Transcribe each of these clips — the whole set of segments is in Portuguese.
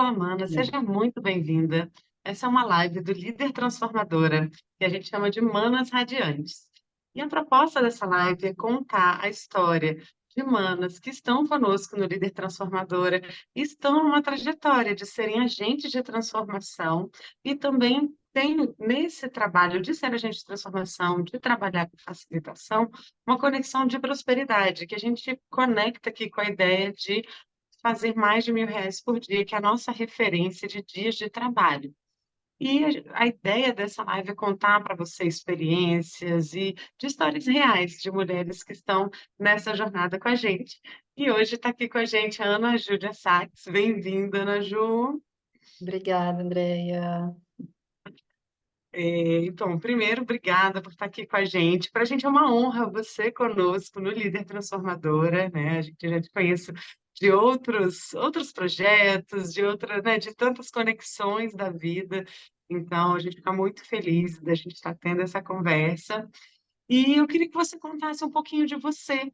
Olá, Mana, Hum. seja muito bem-vinda. Essa é uma live do Líder Transformadora, que a gente chama de Manas Radiantes. E a proposta dessa live é contar a história de manas que estão conosco no Líder Transformadora, e estão numa trajetória de serem agentes de transformação e também tem nesse trabalho de ser agente de transformação, de trabalhar com facilitação, uma conexão de prosperidade, que a gente conecta aqui com a ideia de fazer mais de R$ 1.000 por dia, que é a nossa referência de dias de trabalho. E a ideia dessa live é contar para você experiências e de histórias reais de mulheres que estão nessa jornada com a gente. E hoje está aqui com a gente a Ana Júlia Sachs. Bem-vinda, Ana Ju. Obrigada, Andréia. Então, primeiro, obrigada por estar aqui com a gente. Para a gente é uma honra você conosco no Líder Transformadora, né? A gente já te conhece de outros projetos, né, de tantas conexões da vida. Então, a gente fica muito feliz da gente estar tendo essa conversa. E eu queria que você contasse um pouquinho de você, um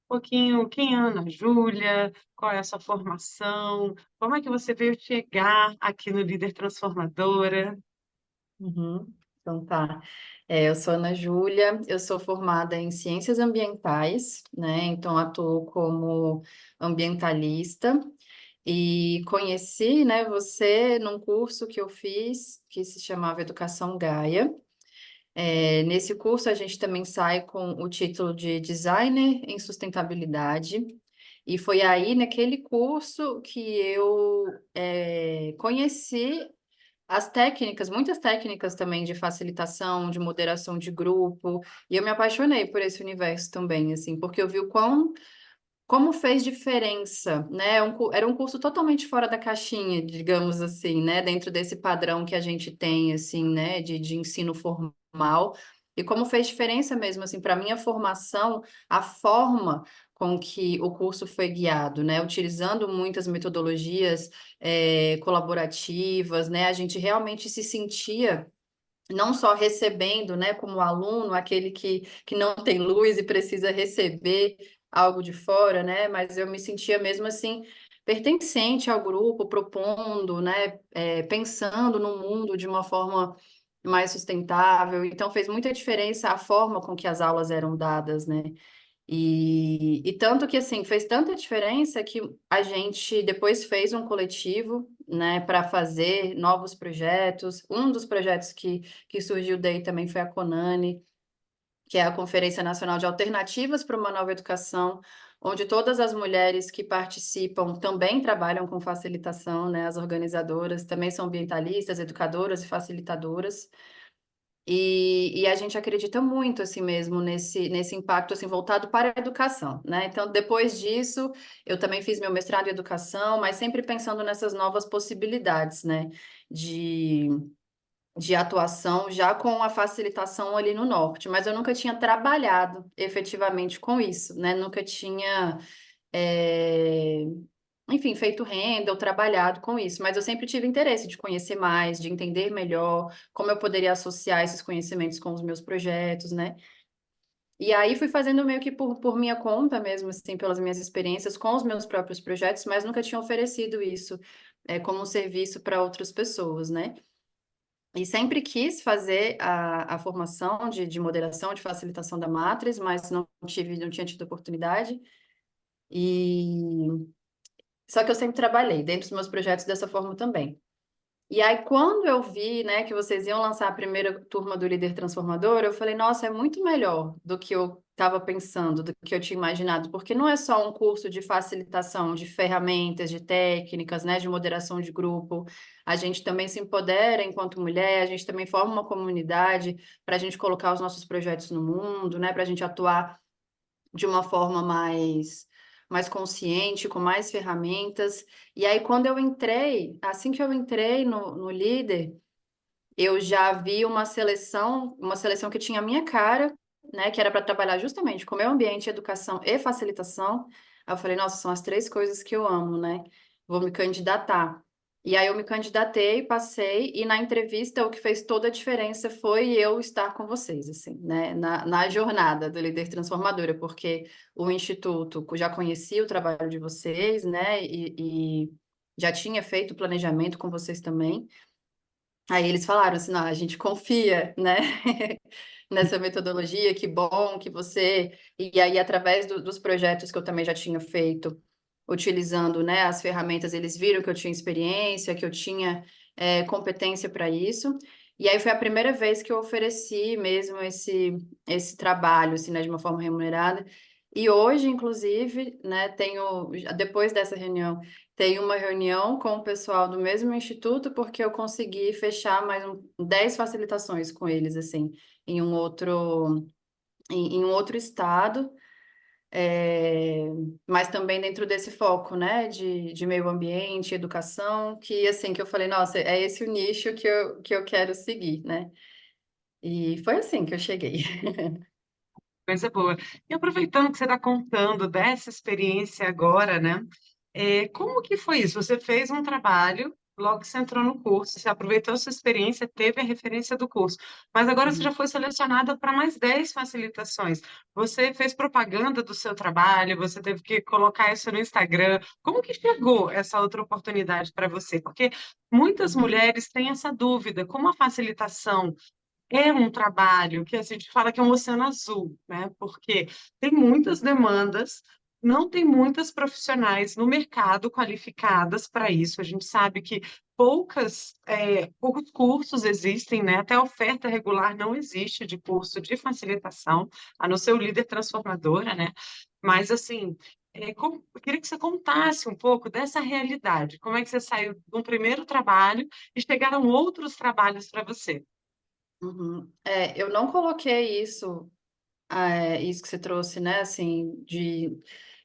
pouquinho quem é a Ana Júlia, qual é a sua formação, como é que você veio chegar aqui no Líder Transformadora. Uhum. Então tá. Eu sou Ana Júlia, eu sou formada em Ciências Ambientais, né? Então atuo como ambientalista e conheci, né, você num curso que eu fiz que se chamava Educação Gaia. Nesse curso a gente também sai com o título de Designer em Sustentabilidade. E foi aí, naquele curso, que eu conheci as técnicas, muitas técnicas também de facilitação, de moderação de grupo, e eu me apaixonei por esse universo também, assim, porque eu vi como fez diferença, né? Era um curso totalmente fora da caixinha, digamos assim, né? Dentro desse padrão que a gente tem, assim, né? De ensino formal, e como fez diferença mesmo, assim, para minha formação, a forma com que o curso foi guiado, né? Utilizando muitas metodologias colaborativas, né? A gente realmente se sentia não só recebendo, né, como aluno, aquele que não tem luz e precisa receber algo de fora, né? Mas eu me sentia mesmo assim pertencente ao grupo, propondo, né, pensando no mundo de uma forma mais sustentável. Então fez muita diferença a forma com que as aulas eram dadas, né? E tanto que, assim, fez tanta diferença que a gente depois fez um coletivo, né, para fazer novos projetos. Um dos projetos que surgiu daí também foi a CONANE, que é a Conferência Nacional de Alternativas para uma Nova Educação, onde todas as mulheres que participam também trabalham com facilitação, né, as organizadoras também são ambientalistas, educadoras e facilitadoras. E a gente acredita muito, assim mesmo, nesse impacto, assim, voltado para a educação, né? Então, depois disso, eu também fiz meu mestrado em educação, mas sempre pensando nessas novas possibilidades, né? De, de atuação, já com a facilitação ali no norte. Mas eu nunca tinha trabalhado efetivamente com isso, né? Nunca tinha... eh, enfim, feito renda ou trabalhado com isso, mas eu sempre tive interesse de conhecer mais, de entender melhor como eu poderia associar esses conhecimentos com os meus projetos, né? E aí fui fazendo meio que por minha conta mesmo, assim, pelas minhas experiências com os meus próprios projetos, mas nunca tinha oferecido isso como um serviço para outras pessoas, né? E sempre quis fazer a formação de moderação, de facilitação da Matrix, mas não tinha tido oportunidade. E só que eu sempre trabalhei dentro dos meus projetos dessa forma também. E aí, quando eu vi, né, que vocês iam lançar a primeira turma do Líder Transformador, eu falei, nossa, é muito melhor do que eu estava pensando, do que eu tinha imaginado, porque não é só um curso de facilitação de ferramentas, de técnicas, né, de moderação de grupo. A gente também se empodera enquanto mulher, a gente também forma uma comunidade para a gente colocar os nossos projetos no mundo, né, para a gente atuar de uma forma mais consciente, com mais ferramentas. E aí, quando eu entrei, assim que eu entrei no Líder, eu já vi uma seleção que tinha a minha cara, né, que era para trabalhar justamente com o meio ambiente, educação e facilitação. Aí eu falei, nossa, são as três coisas que eu amo, né? Vou me candidatar. E aí eu me candidatei, passei, e na entrevista o que fez toda a diferença foi eu estar com vocês, assim, né, na jornada do Líder Transformadora, porque o Instituto já conhecia o trabalho de vocês, né, já tinha feito o planejamento com vocês também. Aí eles falaram assim, não, a gente confia, né, nessa metodologia, que bom que você... E aí, através dos projetos que eu também já tinha feito, utilizando, né, as ferramentas, eles viram que eu tinha experiência, que eu tinha competência para isso. E aí foi a primeira vez que eu ofereci mesmo esse trabalho, assim, né, de uma forma remunerada. E hoje, inclusive, né, depois dessa reunião, tem uma reunião com o pessoal do mesmo instituto, porque eu consegui fechar mais 10 facilitações com eles, assim, em um outro, em um outro estado, é, mas também dentro desse foco, né, de meio ambiente, educação, que, assim, que eu falei, nossa, é esse o nicho que eu quero seguir, né? E foi assim que eu cheguei. Coisa boa. E aproveitando que você está contando dessa experiência agora, né? Como que foi isso? Você fez um trabalho, logo que você entrou no curso, você aproveitou a sua experiência, teve a referência do curso, mas agora você já foi selecionada para mais 10 facilitações. Você fez propaganda do seu trabalho, você teve que colocar isso no Instagram. Como que chegou essa outra oportunidade para você? Porque muitas mulheres têm essa dúvida, como a facilitação é um trabalho que assim, a gente fala que é um oceano azul, né? Porque tem muitas demandas, não tem muitas profissionais no mercado qualificadas para isso. A gente sabe que poucos cursos existem, né? Até a oferta regular não existe de curso de facilitação, a não ser o líder transformadora, né? Mas assim, eu queria que você contasse um pouco dessa realidade. Como é que você saiu de um primeiro trabalho e chegaram outros trabalhos para você? Uhum. Eu não coloquei isso que você trouxe, né, assim, de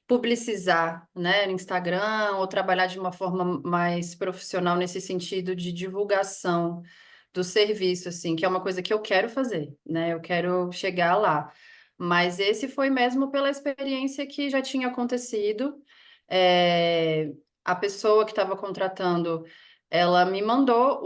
publicizar, né, no Instagram ou trabalhar de uma forma mais profissional nesse sentido de divulgação do serviço, assim, que é uma coisa que eu quero fazer, né, eu quero chegar lá. Mas esse foi mesmo pela experiência que já tinha acontecido. É, a pessoa que estava contratando, ela me mandou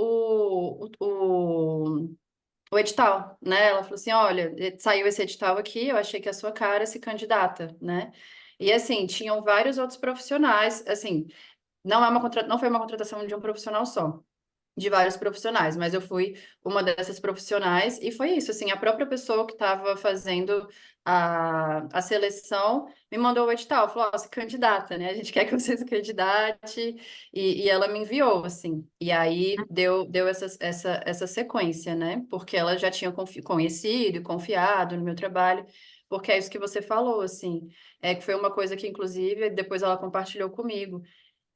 o edital, né? Ela falou assim: olha, saiu esse edital aqui, eu achei que a sua cara se candidata, né? E assim, tinham vários outros profissionais, assim, não foi uma contratação de um profissional só, de vários profissionais, mas eu fui uma dessas profissionais e foi isso, assim, a própria pessoa que estava fazendo a seleção me mandou o edital, falou, ó, se candidata, né? A gente quer que você se candidate e ela me enviou, assim, e aí deu essa sequência, né? Porque ela já tinha conhecido e confiado no meu trabalho, porque é isso que você falou, assim, que foi uma coisa que, inclusive, depois ela compartilhou comigo,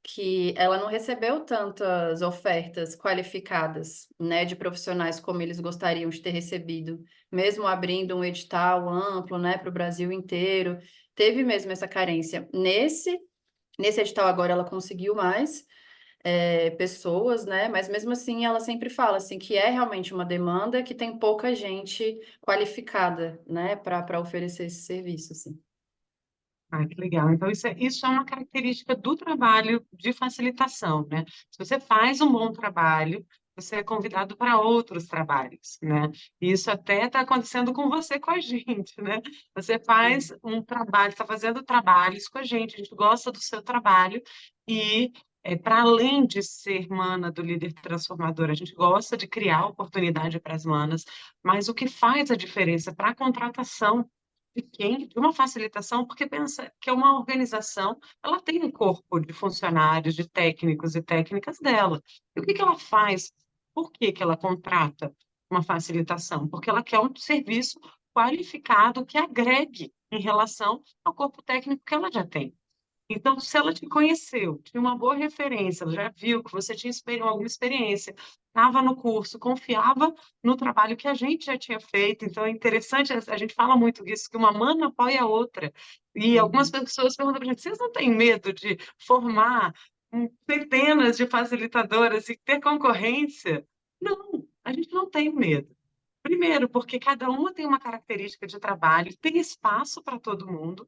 que ela não recebeu tantas ofertas qualificadas, né, de profissionais como eles gostariam de ter recebido, mesmo abrindo um edital amplo, né, para o Brasil inteiro, teve mesmo essa carência. Nesse edital agora ela conseguiu mais pessoas, né, mas mesmo assim ela sempre fala assim que é realmente uma demanda que tem pouca gente qualificada, né, para oferecer esse serviço, assim. Ah, que legal. Então, isso é uma característica do trabalho de facilitação, né? Se você faz um bom trabalho, você é convidado para outros trabalhos, né? E isso até está acontecendo com você, com a gente, né? Você faz um trabalho, está fazendo trabalhos com a gente gosta do seu trabalho e, para além de ser mana do líder transformador, a gente gosta de criar oportunidade para as manas, mas o que faz a diferença para a contratação de uma facilitação, porque pensa que é uma organização, ela tem um corpo de funcionários, de técnicos e técnicas dela. E o que que ela faz? Por que que ela contrata uma facilitação? Porque ela quer um serviço qualificado que agregue em relação ao corpo técnico que ela já tem. Então, se ela te conheceu, tinha uma boa referência, ela já viu que você tinha alguma experiência, estava no curso, confiava no trabalho que a gente já tinha feito. Então, é interessante, a gente fala muito disso, que uma mana apoia a outra. E algumas Uhum. pessoas perguntam para a gente, vocês não têm medo de formar centenas de facilitadoras e ter concorrência? Não, a gente não tem medo. Primeiro, porque cada uma tem uma característica de trabalho, tem espaço para todo mundo,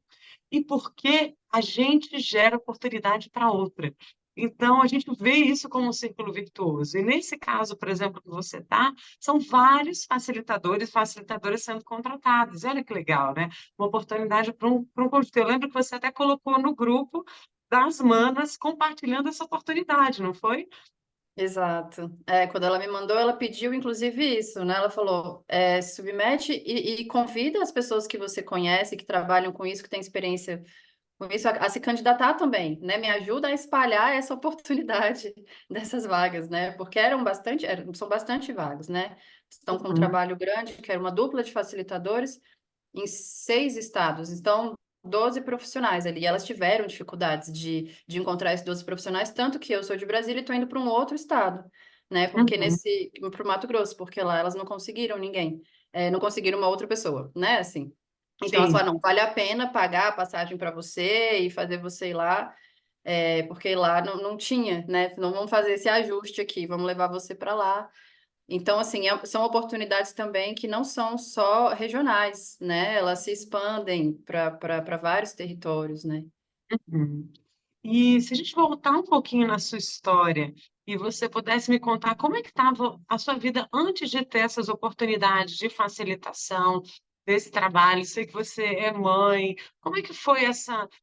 e porque a gente gera oportunidade para outra. Então, a gente vê isso como um círculo virtuoso. E nesse caso, por exemplo, que você está, são vários facilitadores, facilitadoras sendo contratados. Olha que legal, né? Uma oportunidade para um conjunto. Eu lembro que você até colocou no grupo das manas compartilhando essa oportunidade, não foi? Exato. É, quando ela me mandou, ela pediu inclusive isso, né? Ela falou, se submete e convida as pessoas que você conhece, que trabalham com isso, que têm experiência com isso, a se candidatar também, né? Me ajuda a espalhar essa oportunidade dessas vagas, né? Porque são bastante vagas, né? Estão com um Uhum, trabalho grande, que era uma dupla de facilitadores em 6 estados. Então, 12 profissionais ali. E elas tiveram dificuldades de encontrar esses 12 profissionais, tanto que eu sou de Brasília e estou indo para um outro estado, né? Porque uhum, para o Mato Grosso, porque lá elas não conseguiram ninguém, não conseguiram uma outra pessoa, né? Assim. Então, elas sim. falaram, não, vale a pena pagar a passagem para você e fazer você ir lá, porque lá não tinha, né? Não vamos fazer esse ajuste aqui, vamos levar você para lá. Então, assim, são oportunidades também que não são só regionais, né? Elas se expandem para vários territórios, né? Uhum. E se a gente voltar um pouquinho na sua história e você pudesse me contar como é que estava a sua vida antes de ter essas oportunidades de facilitação desse trabalho, sei que você é mãe, como é que foi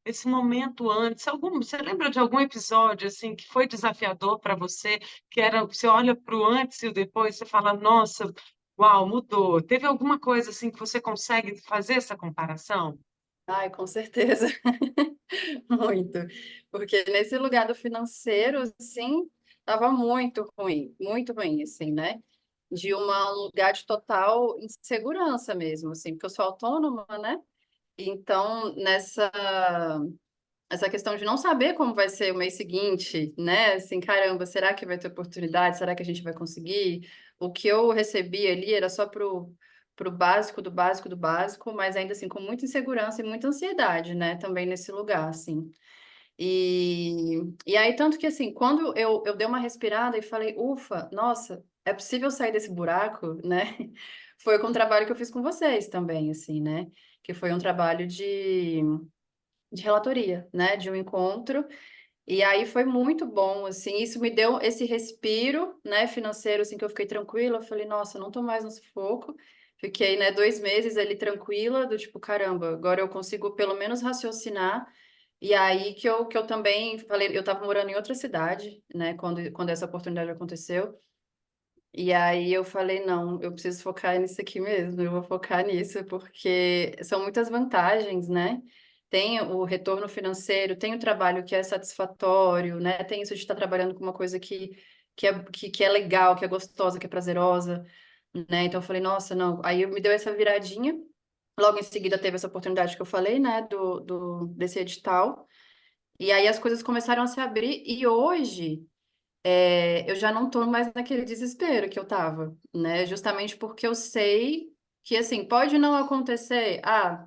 esse momento antes? Você lembra de algum episódio assim que foi desafiador para você, que era, você olha para o antes e o depois, você fala, nossa, uau, mudou. Teve alguma coisa assim que você consegue fazer essa comparação? Ai, com certeza, muito. Porque nesse lugar do financeiro, assim, estava muito ruim, assim, né? De um lugar de total insegurança mesmo, assim, porque eu sou autônoma, né? Então, essa questão de não saber como vai ser o mês seguinte, né? Assim, caramba, será que vai ter oportunidade? Será que a gente vai conseguir? O que eu recebi ali era só pro básico do básico do básico, mas ainda assim com muita insegurança e muita ansiedade, né? Também nesse lugar, assim. E aí, tanto que assim, quando eu dei uma respirada e falei, ufa, nossa, é possível sair desse buraco, né? Foi com o trabalho que eu fiz com vocês também, assim, né? Que foi um trabalho de relatoria, né, de um encontro. E aí foi muito bom, assim, isso me deu esse respiro, né, financeiro, assim, que eu fiquei tranquila. Eu falei, nossa, não tô mais no sufoco. Fiquei, né, 2 meses ali tranquila, do tipo, caramba, agora eu consigo pelo menos raciocinar. E aí que eu também falei, eu tava morando em outra cidade, né, quando essa oportunidade aconteceu. E aí eu falei, não, eu preciso focar nisso aqui mesmo, eu vou focar nisso, porque são muitas vantagens, né? Tem o retorno financeiro, tem o trabalho que é satisfatório, né? Tem isso de estar trabalhando com uma coisa que é legal, que é gostosa, que é prazerosa, né? Então eu falei, nossa, não. Aí me deu essa viradinha. Logo em seguida teve essa oportunidade que eu falei, né? Desse edital. E aí as coisas começaram a se abrir, e hoje eu já não tô mais naquele desespero que eu tava, né? Justamente porque eu sei que, assim, pode não acontecer. Ah,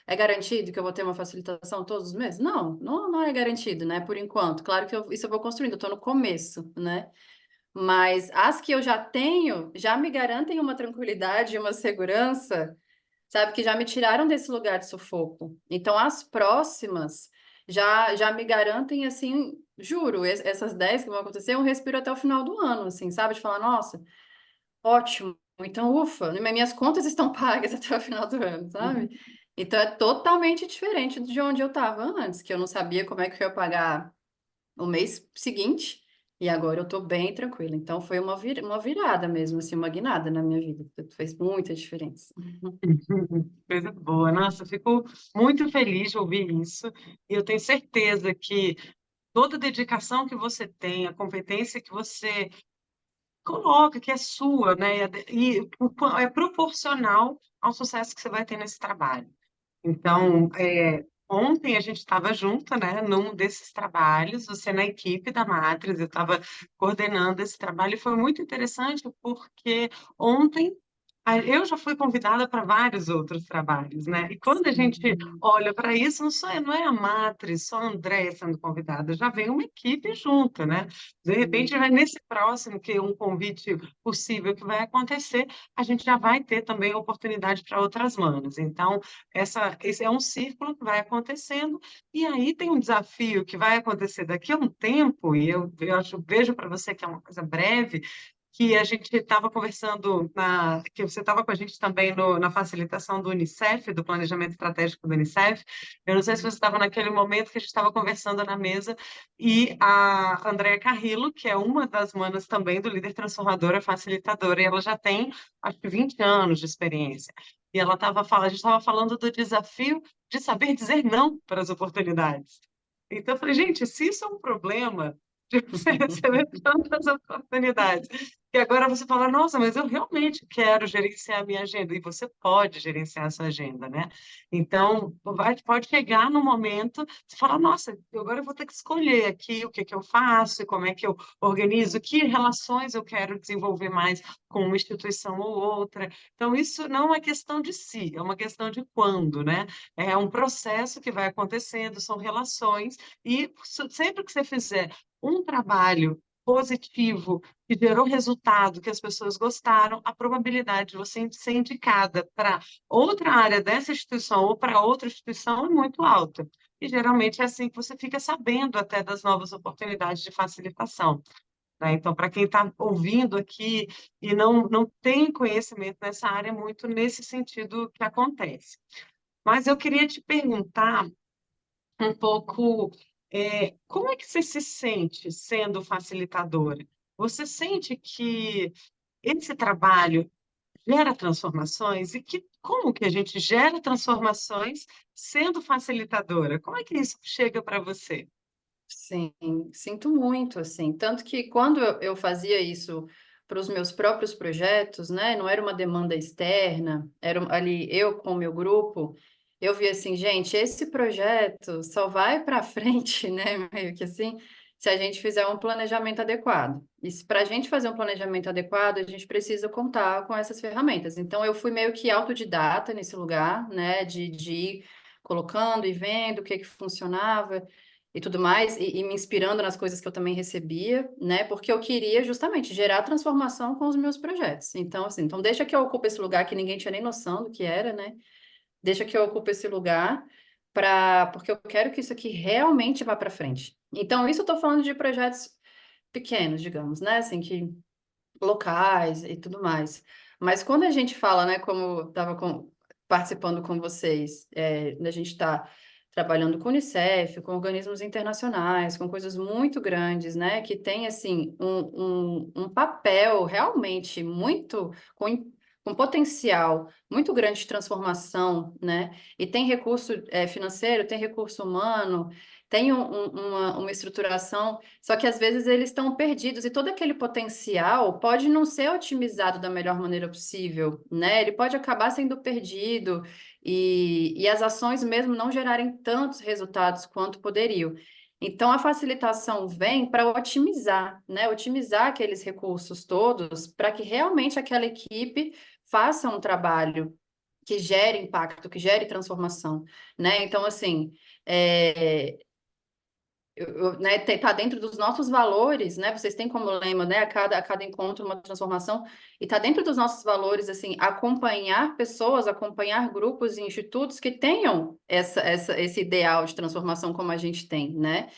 é garantido que eu vou ter uma facilitação todos os meses? Não é garantido, né? Por enquanto. Claro que isso eu vou construindo, eu tô no começo, né? Mas as que eu já tenho já me garantem uma tranquilidade e uma segurança, sabe, que já me tiraram desse lugar de sufoco. Então, as próximas já me garantem, assim, juro, essas 10 que vão acontecer, um respiro até o final do ano, assim, sabe? De falar, nossa, ótimo, então, ufa, minhas contas estão pagas até o final do ano, sabe? Então, é totalmente diferente de onde eu estava antes, que eu não sabia como é que eu ia pagar o mês seguinte, e agora eu tô bem tranquila. Então, foi uma virada mesmo, assim, uma guinada na minha vida. Fez muita diferença. Coisa boa. Nossa, eu fico muito feliz de ouvir isso. E eu tenho certeza que toda a dedicação que você tem, a competência que você coloca, que é sua, né? É proporcional ao sucesso que você vai ter nesse trabalho. Então, ontem a gente estava junto, né, num desses trabalhos, você na equipe da Matrix, eu estava coordenando esse trabalho, e foi muito interessante porque ontem eu já fui convidada para vários outros trabalhos, né? E quando a gente Sim. olha para isso, não é a Matrix, só a Andréia sendo convidada, já vem uma equipe junto, né? De repente, Sim. vai nesse próximo, que é um convite possível que vai acontecer, a gente já vai ter também oportunidade para outras manas. Então, esse é um círculo que vai acontecendo, e aí tem um desafio que vai acontecer daqui a um tempo, e eu vejo para você que é uma coisa breve, que a gente estava conversando, que você estava com a gente também na facilitação do Unicef, do planejamento estratégico do Unicef. Eu não sei se você estava naquele momento que a gente estava conversando na mesa, e a Andréa Carrillo, que é uma das manas também do Líder Transformadora, facilitadora, e ela já tem, acho que 20 anos de experiência. E ela estava falando, a gente estava falando do desafio de saber dizer não para as oportunidades. Então, eu falei, gente, se isso é um problema, de você receber tantas oportunidades, que agora você fala, nossa, mas eu realmente quero gerenciar a minha agenda, e você pode gerenciar a sua agenda, né? Então, pode chegar no momento, você fala, nossa, agora eu vou ter que escolher aqui o que que eu faço, e como é que eu organizo, que relações eu quero desenvolver mais com uma instituição ou outra. Então, isso não é uma questão de si, é uma questão de quando, né? É um processo que vai acontecendo, são relações, e sempre que você fizer um trabalho positivo que gerou resultado, que as pessoas gostaram, a probabilidade de você ser indicada para outra área dessa instituição ou para outra instituição é muito alta. E geralmente é assim que você fica sabendo até das novas oportunidades de facilitação. Né? Então, para quem está ouvindo aqui e não tem conhecimento nessa área, é muito nesse sentido que acontece. Mas eu queria te perguntar um pouco, como é que você se sente sendo facilitadora? Você sente que esse trabalho gera transformações e como que a gente gera transformações sendo facilitadora? Como é que isso chega para você? Sim, sinto muito, assim. Tanto que quando eu fazia isso para os meus próprios projetos, né? Não era uma demanda externa, era ali eu com o meu grupo, eu via assim, gente, esse projeto só vai para frente, né? Meio que assim, se a gente fizer um planejamento adequado. E para a gente fazer um planejamento adequado, a gente precisa contar com essas ferramentas. Então, eu fui meio que autodidata nesse lugar, né? De ir colocando e vendo o que que funcionava e tudo mais, e me inspirando nas coisas que eu também recebia, né? Porque eu queria justamente gerar transformação com os meus projetos. Então, assim, então deixa que eu ocupe esse lugar que ninguém tinha nem noção do que era, né? Deixa que eu ocupe esse lugar porque eu quero que isso aqui realmente vá para frente. Então, isso eu estou falando de projetos pequenos, digamos, né? Assim, que locais e tudo mais. Mas quando a gente fala, né, como eu estava participando com vocês, a gente está trabalhando com Unicef, com organismos internacionais, com coisas muito grandes, né, que tem, assim, um papel realmente muito, com potencial muito grande de transformação, né, e tem recurso financeiro, tem recurso humano, tem uma estruturação, só que às vezes eles estão perdidos e todo aquele potencial pode não ser otimizado da melhor maneira possível, né? Ele pode acabar sendo perdido e as ações mesmo não gerarem tantos resultados quanto poderiam. Então, a facilitação vem para otimizar, né? Otimizar aqueles recursos todos para que realmente aquela equipe faça um trabalho que gere impacto, que gere transformação, né? Então, assim, é, né, tá dentro dos nossos valores, né? Vocês têm como lema, né? A cada encontro uma transformação, e tá dentro dos nossos valores, assim, acompanhar pessoas, acompanhar grupos e institutos que tenham esse ideal de transformação como a gente tem, né?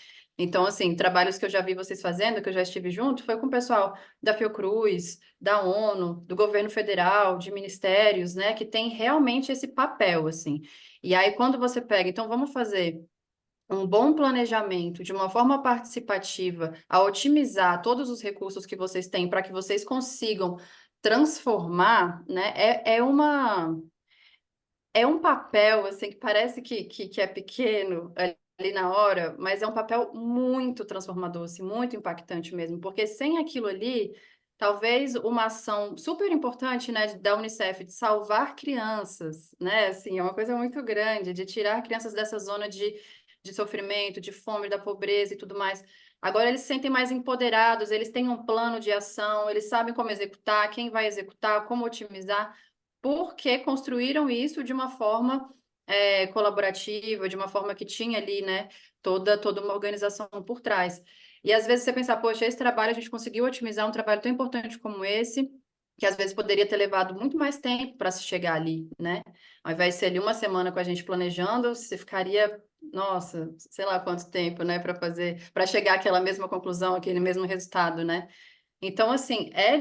Então, assim, trabalhos que eu já vi vocês fazendo, que eu já estive junto, foi com o pessoal da Fiocruz, da ONU, do governo federal, de ministérios, né? Que tem realmente esse papel, assim. E aí, quando você pega, então vamos fazer um bom planejamento de uma forma participativa, a otimizar todos os recursos que vocês têm para que vocês consigam transformar, né? É um papel assim que parece que é pequeno ali na hora, mas é um papel muito transformador, assim, muito impactante mesmo, porque sem aquilo ali, talvez uma ação super importante, né, da Unicef de salvar crianças, né, assim, é uma coisa muito grande, de tirar crianças dessa zona de sofrimento, de fome, da pobreza e tudo mais. Agora eles se sentem mais empoderados, eles têm um plano de ação, eles sabem como executar, quem vai executar, como otimizar, porque construíram isso de uma forma colaborativa, de uma forma que tinha ali, né, toda uma organização por trás. E às vezes você pensa, poxa, esse trabalho a gente conseguiu otimizar um trabalho tão importante como esse, que às vezes poderia ter levado muito mais tempo para se chegar ali, né? Ao invés de ser ali uma semana com a gente planejando, você ficaria, nossa, sei lá quanto tempo, né, para chegar àquela mesma conclusão, aquele mesmo resultado, né? Então, assim, é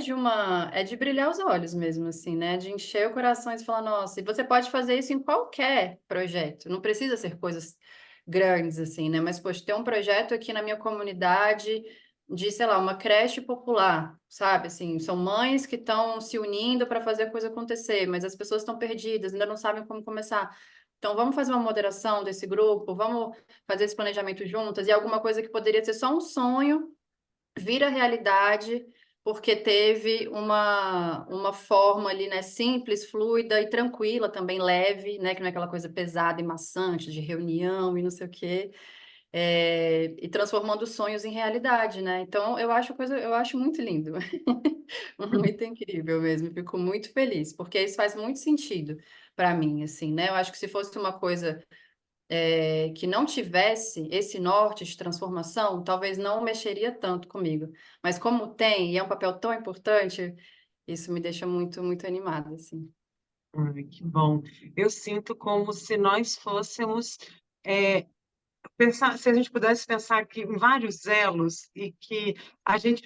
de brilhar os olhos mesmo, assim, né? De encher o coração e falar, nossa, e você pode fazer isso em qualquer projeto, não precisa ser coisas grandes, assim, né? Mas, poxa, ter um projeto aqui na minha comunidade de, sei lá, uma creche popular, sabe? Assim, são mães que estão se unindo para fazer a coisa acontecer, mas as pessoas estão perdidas, ainda não sabem como começar. Então, vamos fazer uma moderação desse grupo, vamos fazer esse planejamento juntas, e alguma coisa que poderia ser só um sonho vira realidade porque teve uma forma ali, né, simples, fluida e tranquila, também leve, né, que não é aquela coisa pesada e maçante de reunião e não sei o quê, e transformando sonhos em realidade, né? Então eu acho muito lindo, muito incrível mesmo, fico muito feliz, porque isso faz muito sentido para mim, assim, né? Eu acho que se fosse uma coisa que não tivesse esse norte de transformação, talvez não mexeria tanto comigo. Mas como tem, e é um papel tão importante, isso me deixa muito, muito animada, assim. Ai, que bom. Eu sinto como se nós fôssemos é, pensar, se a gente pudesse pensar que em vários elos e que a gente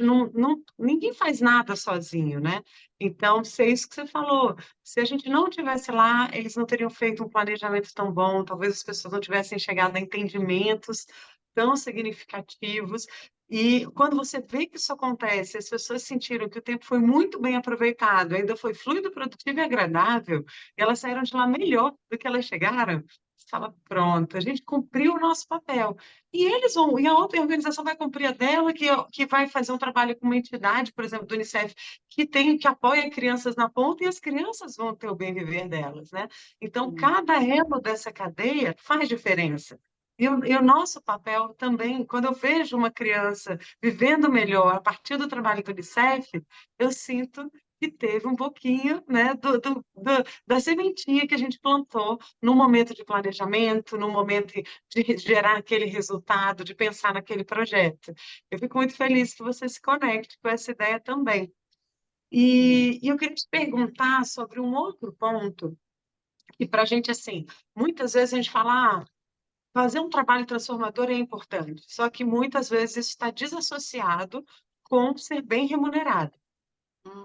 ninguém faz nada sozinho, né? Então, se é isso que você falou, se a gente não tivesse lá, eles não teriam feito um planejamento tão bom, talvez as pessoas não tivessem chegado a entendimentos tão significativos. E quando você vê que isso acontece, as pessoas sentiram que o tempo foi muito bem aproveitado, ainda foi fluido, produtivo e agradável, e elas saíram de lá melhor do que elas chegaram. Você fala, pronto, a gente cumpriu o nosso papel. E eles vão, e a outra organização vai cumprir a dela, que vai fazer um trabalho com uma entidade, por exemplo, do Unicef, que apoia crianças na ponta, e as crianças vão ter o bem viver delas, né? Então, Hum. cada elo dessa cadeia faz diferença. E o nosso papel também, quando eu vejo uma criança vivendo melhor a partir do trabalho do Unicef, eu sinto que teve um pouquinho, né, da sementinha que a gente plantou no momento de planejamento, no momento de gerar aquele resultado, de pensar naquele projeto. Eu fico muito feliz que você se conecte com essa ideia também. E eu queria te perguntar sobre um outro ponto, que para a gente, assim, muitas vezes a gente fala, fazer um trabalho transformador é importante, só que muitas vezes isso está desassociado com ser bem remunerado.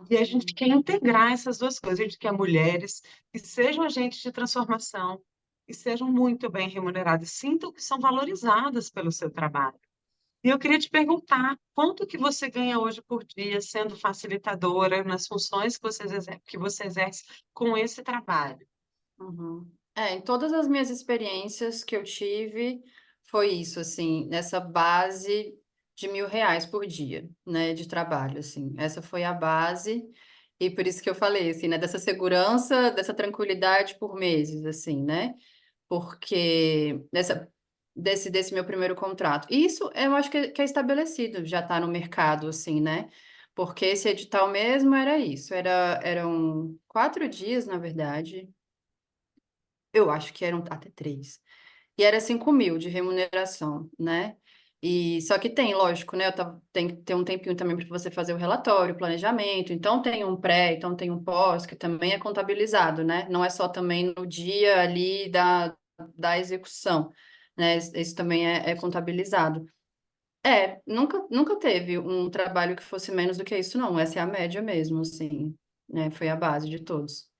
E a gente Uhum. quer integrar essas duas coisas. A gente quer mulheres que sejam agentes de transformação e sejam muito bem remuneradas, sintam que são valorizadas pelo seu trabalho. E eu queria te perguntar, quanto que você ganha hoje por dia sendo facilitadora nas funções que você exerce com esse trabalho? Uhum. Em todas as minhas experiências que eu tive, foi isso, assim, nessa base de R$ 1.000 por dia, né, de trabalho, assim. Essa foi a base, e por isso que eu falei, assim, né, dessa segurança, dessa tranquilidade por meses, assim, né? Porque desse meu primeiro contrato. E isso eu acho que é estabelecido, já está no mercado, assim, né? Porque esse edital mesmo era isso, eram 4 dias, na verdade, eu acho que eram até 3. E era 5.000 de remuneração, né? E só que tem, lógico, né? Tem que ter um tempinho também para você fazer o relatório, o planejamento. Então tem um pré, então tem um pós, que também é contabilizado, né? Não é só também no dia ali da execução, né? Isso também é contabilizado. Nunca teve um trabalho que fosse menos do que isso, não. Essa é a média mesmo, assim, né? Foi a base de todos.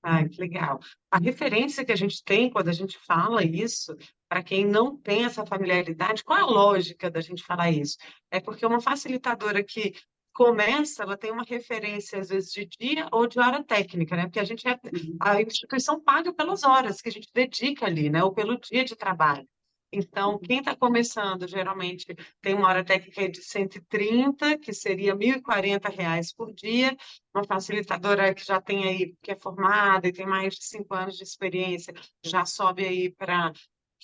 Ah, que legal. A referência que a gente tem quando a gente fala isso, para quem não tem essa familiaridade, qual é a lógica da gente falar isso? É porque uma facilitadora que começa, ela tem uma referência, às vezes, de dia ou de hora técnica, né? Porque Uhum. a instituição paga pelas horas que a gente dedica ali, né? Ou pelo dia de trabalho. Então, quem está começando, geralmente, tem uma hora técnica de 130, que seria R$ 1.040 por dia. Uma facilitadora que já tem aí, que é formada e tem mais de 5 anos de experiência, já sobe aí para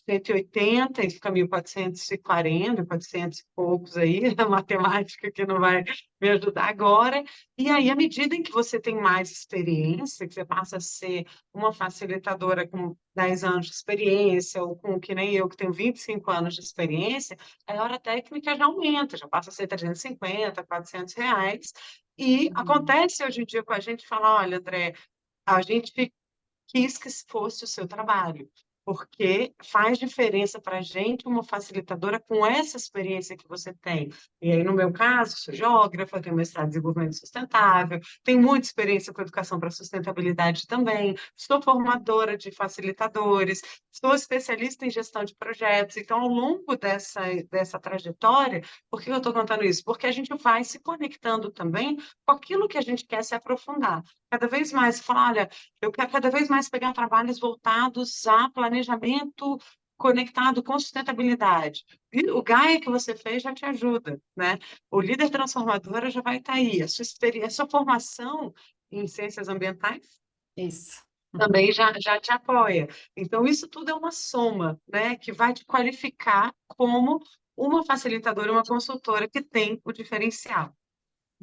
180 e fica 1.440, 400 e poucos aí, a matemática que não vai me ajudar agora. E aí, à medida em que você tem mais experiência, que você passa a ser uma facilitadora com 10 anos de experiência, ou com que nem eu, que tenho 25 anos de experiência, a hora técnica já aumenta, já passa a ser 350, R$ 400. E Uhum. acontece hoje em dia com a gente falar, olha, André, a gente quis que fosse o seu trabalho. porque faz diferença para a gente uma facilitadora com essa experiência que você tem. E aí, no meu caso, sou geógrafa, tenho mestrado em desenvolvimento sustentável, tenho muita experiência com educação para sustentabilidade também, sou formadora de facilitadores, sou especialista em gestão de projetos. Então, ao longo dessa trajetória, por que eu estou contando isso? Porque a gente vai se conectando também com aquilo que a gente quer se aprofundar. Cada vez mais, falar, olha, eu quero cada vez mais pegar trabalhos voltados a planejamento conectado com sustentabilidade. E o Gaia que você fez já te ajuda, né? O líder transformadora já vai estar aí. A sua experiência, a sua formação em ciências ambientais Isso. também já te apoia. Então, isso tudo é uma soma, né, que vai te qualificar como uma facilitadora, uma consultora que tem o diferencial.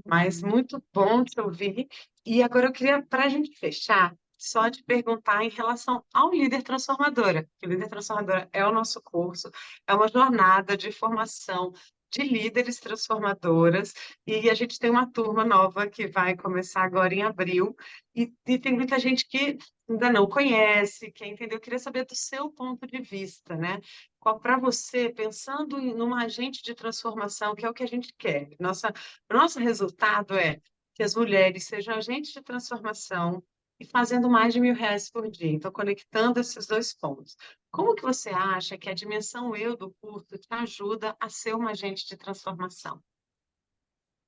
Mas Uhum. muito bom te ouvir. E agora eu queria, para a gente fechar, só te perguntar em relação ao Líder Transformadora. Que o Líder Transformadora é o nosso curso, é uma jornada de formação de líderes transformadoras, e a gente tem uma turma nova que vai começar agora em abril, e tem muita gente que ainda não conhece, quer entender. Eu queria saber do seu ponto de vista, né? Qual para você, pensando numa agente de transformação, que é o que a gente quer. O nosso resultado é que as mulheres sejam agentes de transformação e fazendo mais de R$ 1.000 por dia. Então, conectando esses dois pontos. Como que você acha que a dimensão eu do curso te ajuda a ser uma agente de transformação?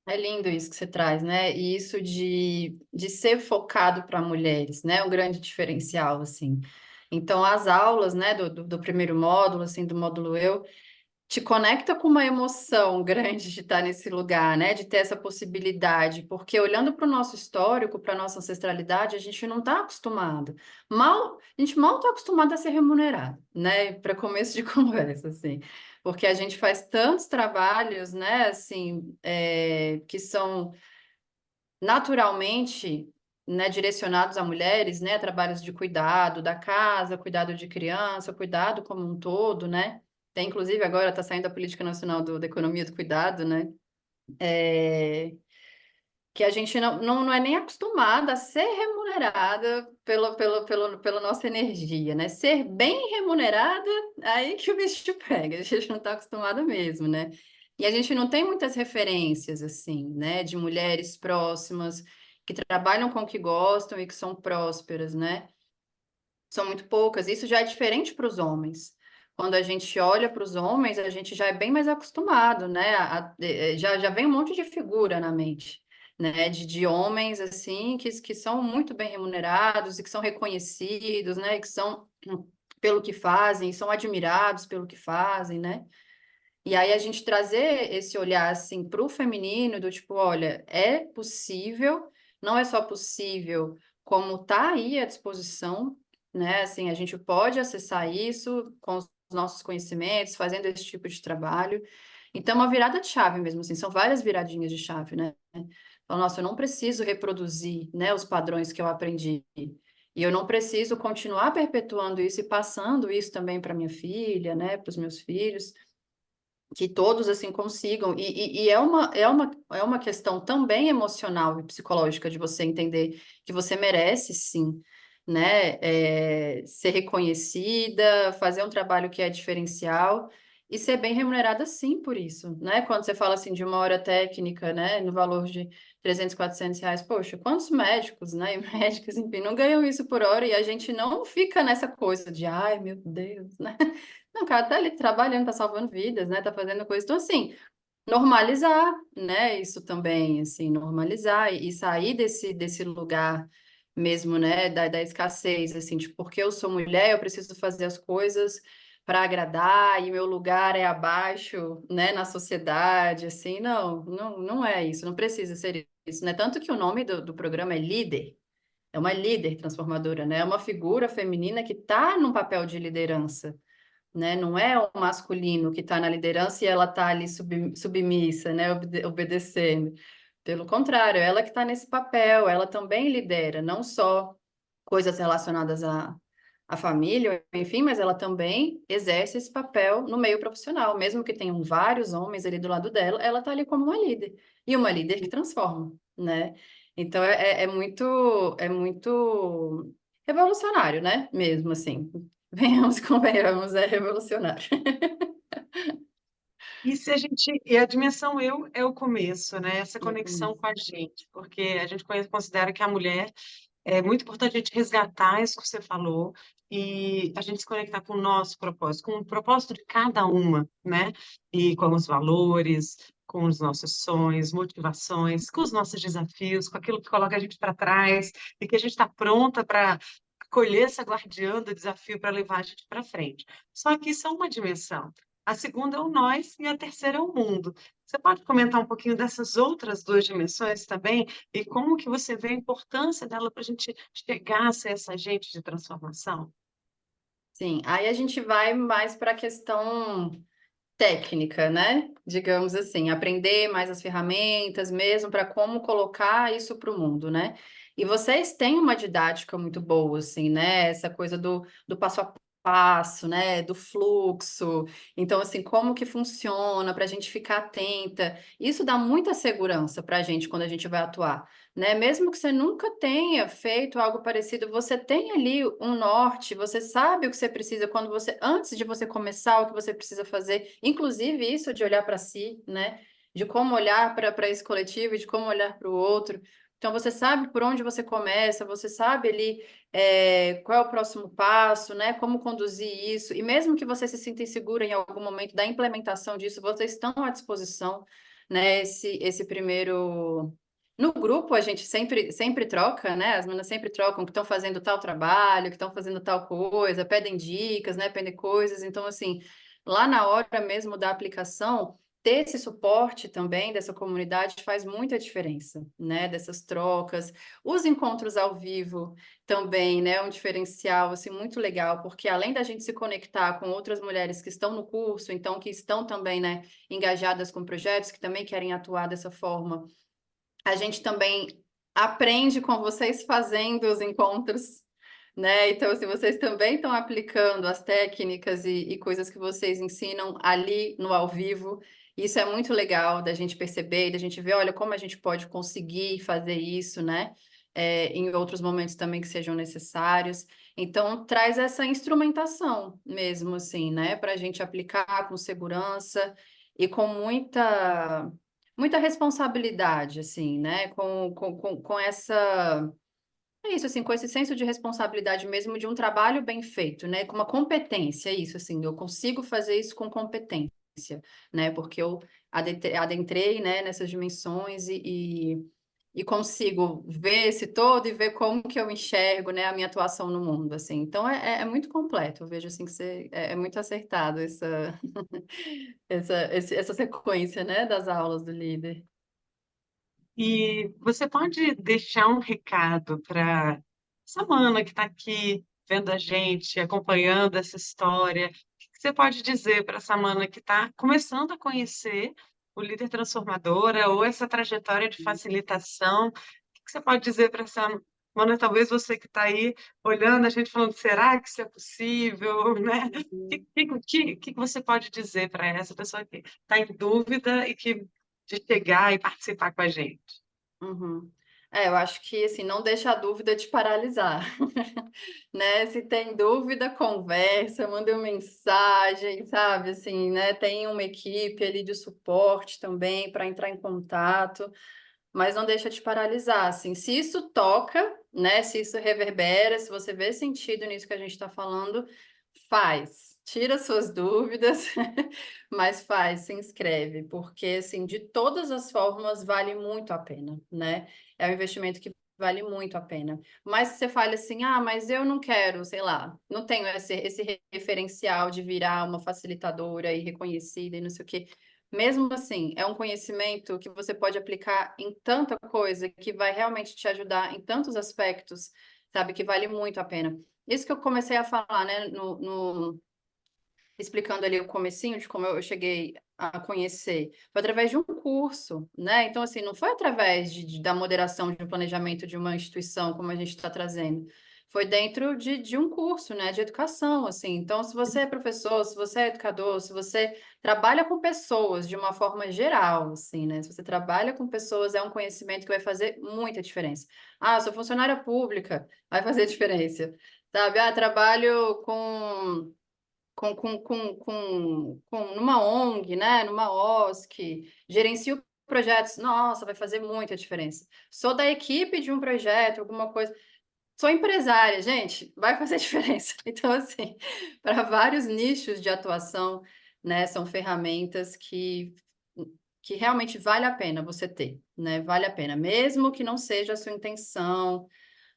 É lindo isso que você traz, né? E isso de ser focado para mulheres, né? Um grande diferencial, assim. Então, as aulas, né, do primeiro módulo, assim, do módulo Eu, te conecta com uma emoção grande de estar nesse lugar, né? De ter essa possibilidade, porque olhando para o nosso histórico, para a nossa ancestralidade, a gente não está acostumado. A gente mal está acostumado a ser remunerado, né? Para começo de conversa, assim, porque a gente faz tantos trabalhos, né? Assim, que são naturalmente, né, direcionados a mulheres, né? Trabalhos de cuidado da casa, cuidado de criança, cuidado como um todo, né? Tem, inclusive, agora está saindo a Política Nacional da Economia do Cuidado, né? É, que a gente não é nem acostumada a ser remunerada pela nossa energia, né? Ser bem remunerada, aí que o bicho pega, a gente não está acostumada mesmo, né? E a gente não tem muitas referências, assim, né? De mulheres próximas, que trabalham com o que gostam e que são prósperas, né? São muito poucas. Isso já é diferente para os homens. Quando a gente olha para os homens, a gente já é bem mais acostumado, né? Já vem um monte de figura na mente, né? De homens, assim, que são muito bem remunerados e que são reconhecidos, né? Que são pelo que fazem, são admirados pelo que fazem, né? E aí a gente trazer esse olhar, assim, para o feminino, do tipo, olha, é possível, não é só possível, como está aí à disposição, né? Assim, a gente pode acessar isso com os nossos conhecimentos, fazendo esse tipo de trabalho. Então, é uma virada de chave mesmo, assim, são várias viradinhas de chave, né? Então, nossa, eu não preciso reproduzir, né, os padrões que eu aprendi. E eu não preciso continuar perpetuando isso e passando isso também para minha filha, né, para os meus filhos, que todos assim consigam, e é uma questão também emocional e psicológica de você entender que você merece sim, né, ser reconhecida, fazer um trabalho que é diferencial e ser bem remunerada sim por isso, né, quando você fala assim de uma hora técnica, né, no valor de 300, R$ 400, poxa, quantos médicos, né, e médicas, enfim, não ganham isso por hora e a gente não fica nessa coisa de, ai, meu Deus, né, não, o cara tá ali trabalhando, tá salvando vidas, né? Tá fazendo coisa. Então, assim, normalizar, né? Isso também, assim, normalizar e sair desse lugar mesmo, né? Da escassez, assim, de porque eu sou mulher, eu preciso fazer as coisas para agradar e meu lugar é abaixo, né? Na sociedade, assim, não é isso, não precisa ser isso, né? Tanto que o nome do programa é Líder. É uma líder transformadora, né? É uma figura feminina que está num papel de liderança, né? Não é o masculino que está na liderança e ela está ali submissa, né? Obedecendo. Pelo contrário, ela que está nesse papel, ela também lidera, não só coisas relacionadas à família, enfim, mas ela também exerce esse papel no meio profissional, mesmo que tenham vários homens ali do lado dela, ela está ali como uma líder, e uma líder que transforma, né? Então é muito revolucionário, né? Mesmo assim, Venhamos e convenhamos, é revolucionário. E se a gente, e a dimensão eu é o começo, né? Essa É o conexão começo. com a gente, porque a gente considera que a mulher é muito importante a gente resgatar isso que você falou e a gente se conectar com o nosso propósito, com o propósito de cada uma, né? E com os valores, com os nossos sonhos, motivações, com os nossos desafios, com aquilo que coloca a gente para trás e que a gente está pronta para acolher essa guardiã do desafio para levar a gente para frente. Só que isso é uma dimensão. A segunda é o nós e a terceira é o mundo. Você pode comentar um pouquinho dessas outras duas dimensões também? E como que você vê a importância dela para a gente chegar a ser essa agente de transformação? Sim, aí a gente vai mais para a questão técnica, né? Digamos assim, aprender mais as ferramentas mesmo para como colocar isso para o mundo, né? E vocês têm uma didática muito boa, assim, né? Essa coisa do passo a passo, né? Do fluxo. Então, assim, como que funciona para a gente ficar atenta. Isso dá muita segurança para a gente quando a gente vai atuar, né? Mesmo que você nunca tenha feito algo parecido, você tem ali um norte, você sabe o que você precisa quando você, antes de você começar, o que você precisa fazer, inclusive isso de olhar para si, né? De como olhar para esse coletivo e de como olhar para o outro. Então, você sabe por onde você começa, você sabe ali qual é o próximo passo, né? Como conduzir isso. E mesmo que você se sinta insegura em algum momento da implementação disso, vocês estão à disposição, né? Esse primeiro. No grupo, a gente sempre troca, né? As meninas sempre trocam que estão fazendo tal trabalho, que estão fazendo tal coisa, pedem dicas, né? Pedem coisas. Então, assim, lá na hora mesmo da aplicação, ter esse suporte também dessa comunidade faz muita diferença, né? Dessas trocas. Os encontros ao vivo também, né? Um diferencial, assim, muito legal, porque além da gente se conectar com outras mulheres que estão no curso, então, que estão também, né? Engajadas com projetos, que também querem atuar dessa forma, a gente também aprende com vocês fazendo os encontros, né? Então, se vocês também estão aplicando as técnicas e coisas que vocês ensinam ali no ao vivo, isso é muito legal da gente perceber e da gente ver, olha, como a gente pode conseguir fazer isso, né? Em outros momentos também que sejam necessários. Então, traz essa instrumentação mesmo, assim, né? Para a gente aplicar com segurança e com muita responsabilidade, assim, né? Com essa. É isso, assim, com esse senso de responsabilidade mesmo de um trabalho bem feito, né? Com uma competência, é isso, assim, eu consigo fazer isso com competência, né? Porque eu adentrei, né, nessas dimensões e consigo ver esse todo e ver como que eu enxergo, né, a minha atuação no mundo, assim. Então, é muito completo, eu vejo, assim, que você, é muito acertado essa sequência, né, das aulas do líder. E você pode deixar um recado para essa mana que está aqui vendo a gente, acompanhando essa história. O que você pode dizer para essa mana que está começando a conhecer o líder transformadora ou essa trajetória de facilitação? O que você pode dizer para essa mana, talvez você que está aí olhando a gente falando, será que isso é possível, né? O que você pode dizer para essa pessoa que está em dúvida e que de chegar e participar com a gente? Uhum. Eu acho que assim, não deixa a dúvida te paralisar, né? Se tem dúvida, conversa, manda uma mensagem, sabe? Assim, né? Tem uma equipe ali de suporte também para entrar em contato, mas não deixa te paralisar, assim. Se isso toca, né? Se isso reverbera, se você vê sentido nisso que a gente está falando, faz. Tira suas dúvidas, mas faz, se inscreve, porque assim, de todas as formas vale muito a pena, né? É um investimento que vale muito a pena. Mas se você fala assim, ah, mas eu não quero, sei lá, não tenho esse referencial de virar uma facilitadora e reconhecida e não sei o quê. Mesmo assim, é um conhecimento que você pode aplicar em tanta coisa, que vai realmente te ajudar em tantos aspectos, sabe, que vale muito a pena. Isso que eu comecei a falar, né, explicando ali o comecinho de como eu cheguei a conhecer, foi através de um curso, né? Então, assim, não foi através da moderação de um planejamento de uma instituição, como a gente está trazendo. Foi dentro de um curso, né, de educação, assim. Então, se você é professor, se você é educador, se você trabalha com pessoas de uma forma geral, assim, né? Se você trabalha com pessoas, é um conhecimento que vai fazer muita diferença. Ah, sou funcionária pública, vai fazer diferença, sabe? Ah, trabalho numa ONG, né? Numa OSC, gerencio projetos. Nossa, vai fazer muita diferença. Sou da equipe de um projeto, alguma coisa. Sou empresária, gente, vai fazer diferença. Então, assim, para vários nichos de atuação, né, são ferramentas que realmente vale a pena você ter, né? Vale a pena, mesmo que não seja a sua intenção,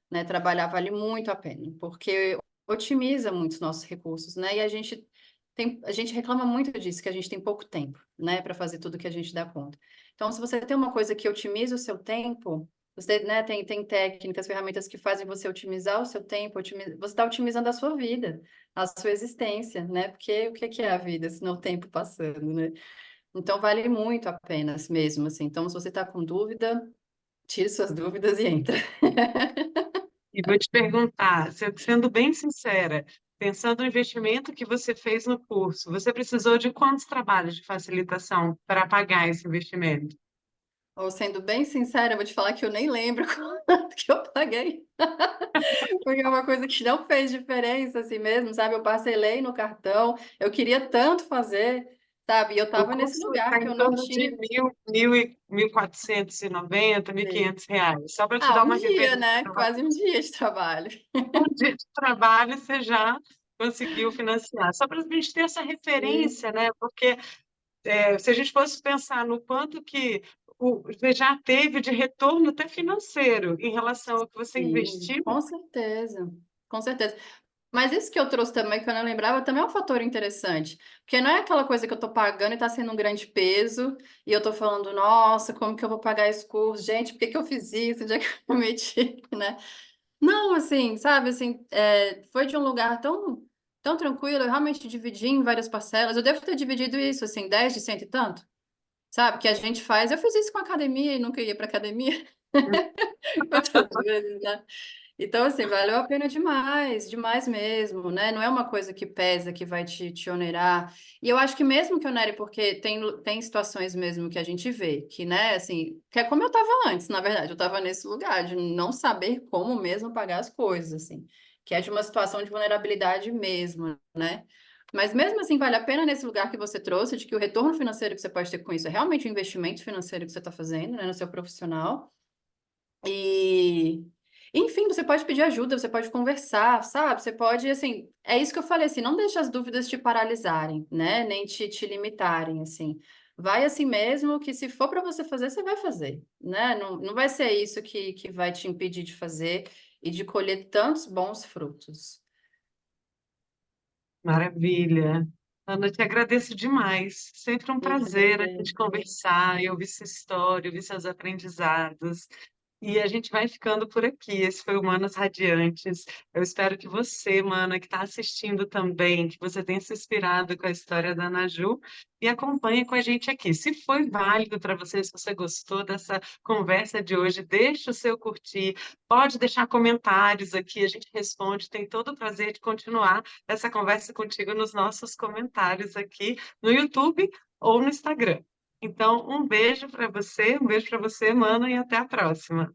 né? Trabalhar vale muito a pena, porque otimiza muito os nossos recursos, né? E a gente reclama muito disso, que a gente tem pouco tempo, né, para fazer tudo que a gente dá conta. Então, se você tem uma coisa que otimiza o seu tempo, você, né, tem técnicas, ferramentas que fazem você otimizar o seu tempo, você está otimizando a sua vida, a sua existência, né? Porque o que é a vida, se não o tempo passando, né? Então, vale muito a pena mesmo, assim. Então, se você está com dúvida, tire suas dúvidas e entra. E vou te perguntar, sendo bem sincera, pensando no investimento que você fez no curso, você precisou de quantos trabalhos de facilitação para pagar esse investimento? Ou sendo bem sincera, eu vou te falar que eu nem lembro quanto que eu paguei. Porque é uma coisa que não fez diferença assim mesmo, sabe? Eu parcelei no cartão, eu queria tanto fazer, sabe? E eu O estava nesse curso está lugar que em eu não torno de tinha. 1.490, R$ 1.500. Só para te Ah, dar um uma dia, referência, né? Quase um dia de trabalho. um dia de trabalho você já conseguiu financiar. Só para a gente ter essa Sim, referência, né? Porque se a gente fosse pensar no quanto que você já teve de retorno até financeiro em relação ao que você sim, investiu. com certeza. Com certeza. Mas isso que eu trouxe também, que eu não lembrava, também é um fator interessante. Porque não é aquela coisa que eu tô pagando e tá sendo um grande peso, e eu tô falando, nossa, como que eu vou pagar esse curso? Gente, por que que eu fiz isso? Onde é que eu me meti, né? Não, assim, sabe, assim, foi de um lugar tão tranquilo, eu realmente dividi em várias parcelas. Eu devo ter dividido isso, assim, 10 de cento e tanto, sabe? Que a gente faz. Eu fiz isso com a academia e nunca ia pra academia. Quantas vezes, né? Então, assim, valeu a pena demais, demais mesmo, né? Não é uma coisa que pesa, que vai te onerar. E eu acho que mesmo que onere, porque tem situações mesmo que a gente vê, que, né, assim, que é como eu estava antes, na verdade, eu estava nesse lugar de não saber como mesmo pagar as coisas, assim, que é de uma situação de vulnerabilidade mesmo, né? Mas mesmo assim, vale a pena nesse lugar que você trouxe, de que o retorno financeiro que você pode ter com isso é realmente o investimento financeiro que você está fazendo, né, no seu profissional. E, enfim, você pode pedir ajuda, você pode conversar, sabe? Você pode, assim, é isso que eu falei, assim, não deixe as dúvidas te paralisarem, né? Nem te limitarem, assim. Vai assim mesmo, que se for para você fazer, você vai fazer, né? Não vai ser isso que vai te impedir de fazer e de colher tantos bons frutos. Maravilha. Ana, eu te agradeço demais. Sempre um Eu que prazer a gente agradeço. conversar e ouvir sua história, ouvir seus aprendizados. E a gente vai ficando por aqui. Esse foi o Manas Radiantes. Eu espero que você, mana, que está assistindo também, que você tenha se inspirado com a história da Naju e acompanhe com a gente aqui. Se foi válido para você, se você gostou dessa conversa de hoje, deixe o seu curtir, pode deixar comentários aqui, a gente responde. Tem todo o prazer de continuar essa conversa contigo nos nossos comentários aqui no YouTube ou no Instagram. Então, um beijo para você, mana, e até a próxima.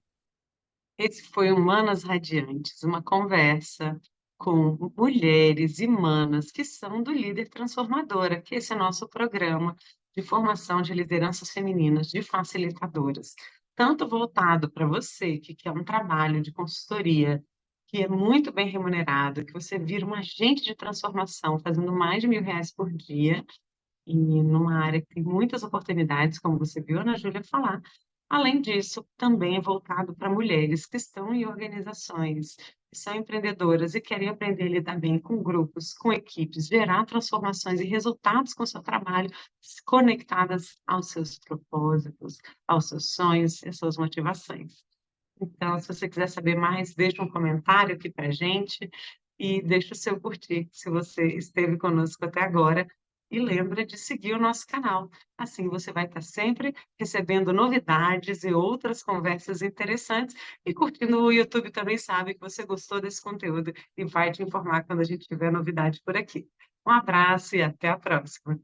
Esse foi Humanas Radiantes, uma conversa com mulheres e manas que são do Líder Transformadora, que esse é nosso programa de formação de lideranças femininas, de facilitadoras, tanto voltado para você que quer um trabalho de consultoria que é muito bem remunerado, que você vira um agente de transformação, fazendo mais de R$ 1.000 por dia, e numa área que tem muitas oportunidades, como você viu a Ana Júlia falar. Além disso, também é voltado para mulheres que estão em organizações, que são empreendedoras e querem aprender a lidar bem com grupos, com equipes, gerar transformações e resultados com o seu trabalho, conectadas aos seus propósitos, aos seus sonhos e às suas motivações. Então, se você quiser saber mais, deixa um comentário aqui para a gente e deixa o seu curtir, se você esteve conosco até agora. E lembra de seguir o nosso canal. Assim você vai estar sempre recebendo novidades e outras conversas interessantes. E curtindo o YouTube também sabe que você gostou desse conteúdo e vai te informar quando a gente tiver novidade por aqui. Um abraço e até a próxima.